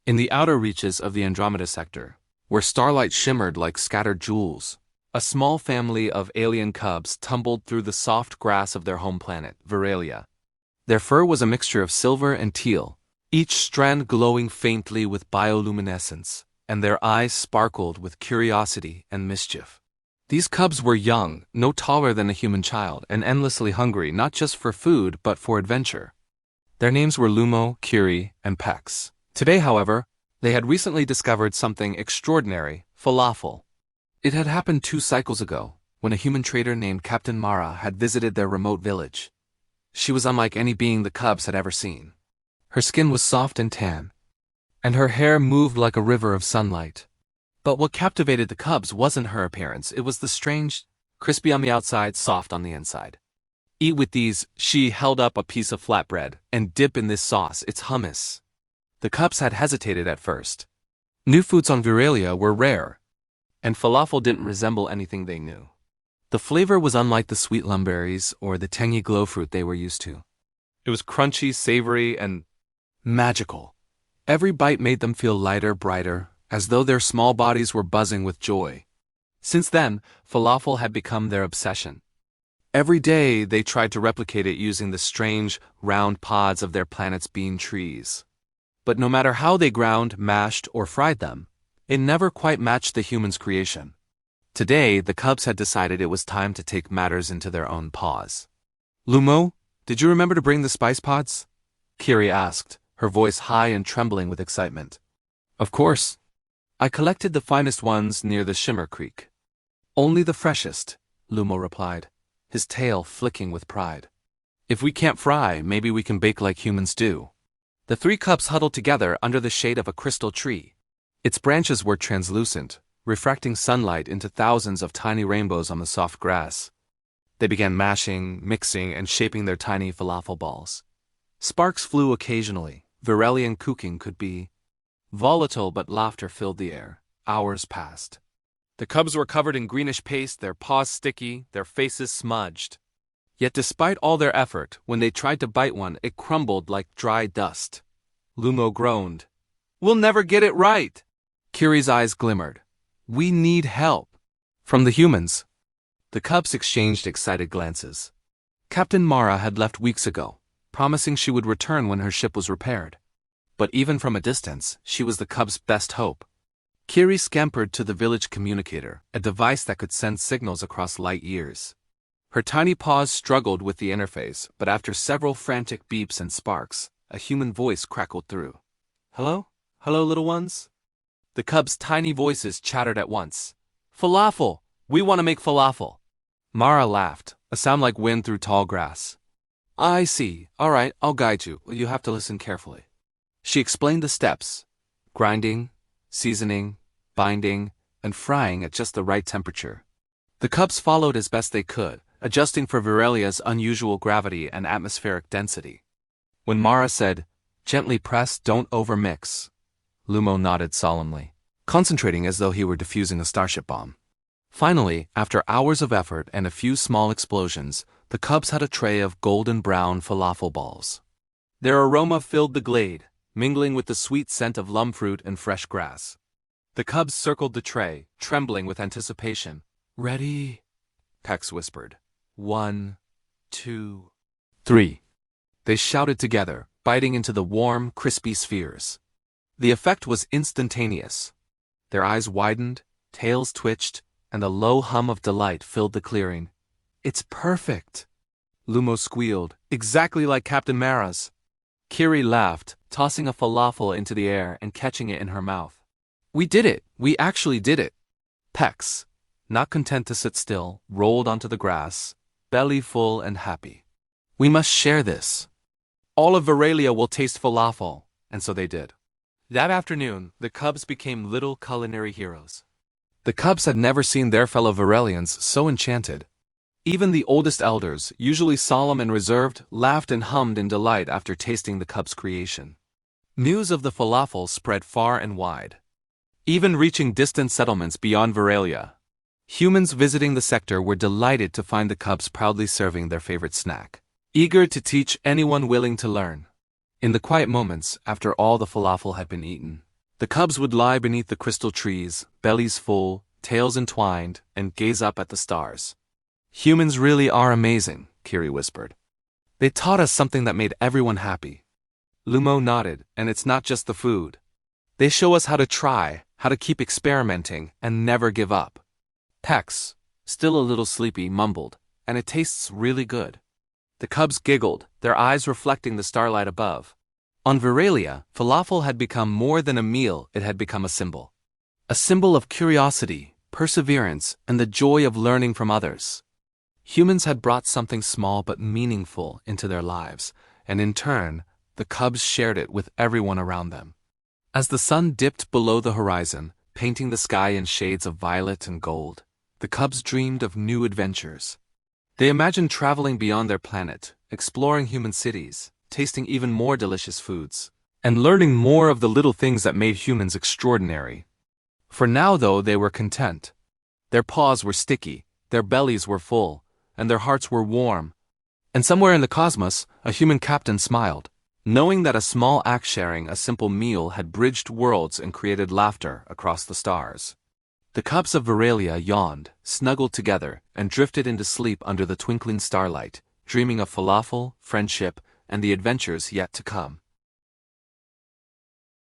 In the outer reaches of the Andromeda sector, where starlight shimmered like scattered jewels, a small family of alien cubs tumbled through the soft grass of their home planet, Virelia. Their fur was a mixture of silver and teal, each strand glowing faintly with bioluminescence, and their eyes sparkled with curiosity and mischief. These cubs were young, no taller than a human child, and endlessly hungry not just for food but for adventure. Their names were Lumo, Kiri, and Pex. Today, however, they had recently discovered something extraordinary: falafel. It had happened 2 cycles ago, when a human trader named Captain Mara had visited their remote village. She was unlike any being the cubs had ever seen. Her skin was soft and tan, and her hair moved like a river of sunlight. But what captivated the cubs wasn't her appearance, it was the strange, crispy on the outside, soft on the inside. Eat with these, she held up a piece of flatbread, and dip in this sauce, it's hummus. The cubs had hesitated at first. New foods on Virelia were rare, and falafel didn't resemble anything they knew. The flavor was unlike the sweet lumberries or the tangy glowfruit they were used to. It was crunchy, savory, and magical. Every bite made them feel lighter, brighter, as though their small bodies were buzzing with joy. Since then, falafel had become their obsession. Every day they tried to replicate it using the strange, round pods of their planet's bean trees. But no matter how they ground, mashed, or fried them, it never quite matched the humans' creation. Today, the cubs had decided it was time to take matters into their own paws. "Lumo, did you remember to bring the spice pods?" Kiri asked, her voice high and trembling with excitement. "Of course. I collected the finest ones near the Shimmer Creek." "Only the freshest," Lumo replied, his tail flicking with pride. "If we can't fry, maybe we can bake like humans do." The 3 cubs huddled together under the shade of a crystal tree. Its branches were translucent, refracting sunlight into thousands of tiny rainbows on the soft grass. They began mashing, mixing, and shaping their tiny falafel balls. Sparks flew occasionally. Virelian cooking could be volatile, but laughter filled the air. Hours passed. The cubs were covered in greenish paste, their paws sticky, their faces smudged. Yet despite all their effort, when they tried to bite one, it crumbled like dry dust. Lumo groaned. "We'll never get it right." Kiri's eyes glimmered. "We need help." From the humans. The cubs exchanged excited glances. Captain Mara had left weeks ago, promising she would return when her ship was repaired. But even from a distance, she was the cubs' best hope. Kiri scampered to the village communicator, a device that could send signals across light years. Her tiny paws struggled with the interface, but after several frantic beeps and sparks, a human voice crackled through. "Hello? Hello, little ones?" The cubs' tiny voices chattered at once. "Falafel! We want to make falafel!" Mara laughed, a sound like wind through tall grass. "I see. All right, I'll guide you. You have to listen carefully." She explained the steps: grinding, seasoning, binding, and frying at just the right temperature. The cubs followed as best they could, adjusting for Virelia's unusual gravity and atmospheric density. When Mara said, "Gently press, don't overmix," Lumo nodded solemnly, concentrating as though he were defusing a starship bomb. Finally, after hours of effort and a few small explosions, the cubs had a tray of golden brown falafel balls. Their aroma filled the glade, mingling with the sweet scent of lum fruit and fresh grass. The cubs circled the tray, trembling with anticipation. "Ready?" Pex whispered. 1, 2, 3. They shouted together, biting into the warm, crispy spheres. The effect was instantaneous. Their eyes widened, tails twitched, and a low hum of delight filled the clearing. "It's perfect!" Lumo squealed, "exactly like Captain Mara's." Kiri laughed, tossing a falafel into the air and catching it in her mouth. "We did it! We actually did it!" Pex, not content to sit still, rolled onto the grass, belly full and happy. "We must share this. All of Virelia will taste falafel," and so they did. That afternoon, the cubs became little culinary heroes. The cubs had never seen their fellow Virelians so enchanted. Even the oldest elders, usually solemn and reserved, laughed and hummed in delight after tasting the cubs' creation. News of the falafel spread far and wide, even reaching distant settlements beyond Virelia. Humans visiting the sector were delighted to find the cubs proudly serving their favorite snack, eager to teach anyone willing to learn. In the quiet moments after all the falafel had been eaten, The cubs would lie beneath the crystal trees, bellies full, tails entwined, and gaze up at the stars. Humans really are amazing, Kiri whispered. They taught us something that made everyone happy. Lumo nodded, and it's not just the food. They show us how to try, how to keep experimenting, and never give up. Tex, still a little sleepy, mumbled, and it tastes really good. The cubs giggled, their eyes reflecting the starlight above. On Virelia, falafel had become more than a meal, it had become a symbol. A symbol of curiosity, perseverance, and the joy of learning from others. Humans had brought something small but meaningful into their lives, and in turn, the cubs shared it with everyone around them. As the sun dipped below the horizon, painting the sky in shades of violet and gold, the cubs dreamed of new adventures. They imagined traveling beyond their planet, exploring human cities, tasting even more delicious foods, and learning more of the little things that made humans extraordinary. For now, though, they were content. Their paws were sticky, their bellies were full, and their hearts were warm. And somewhere in the cosmos, a human captain smiled, knowing that a small act sharing a simple meal had bridged worlds and created laughter across the stars. The cubs of Virelia yawned, snuggled together, and drifted into sleep under the twinkling starlight, dreaming of falafel, friendship, and the adventures yet to come.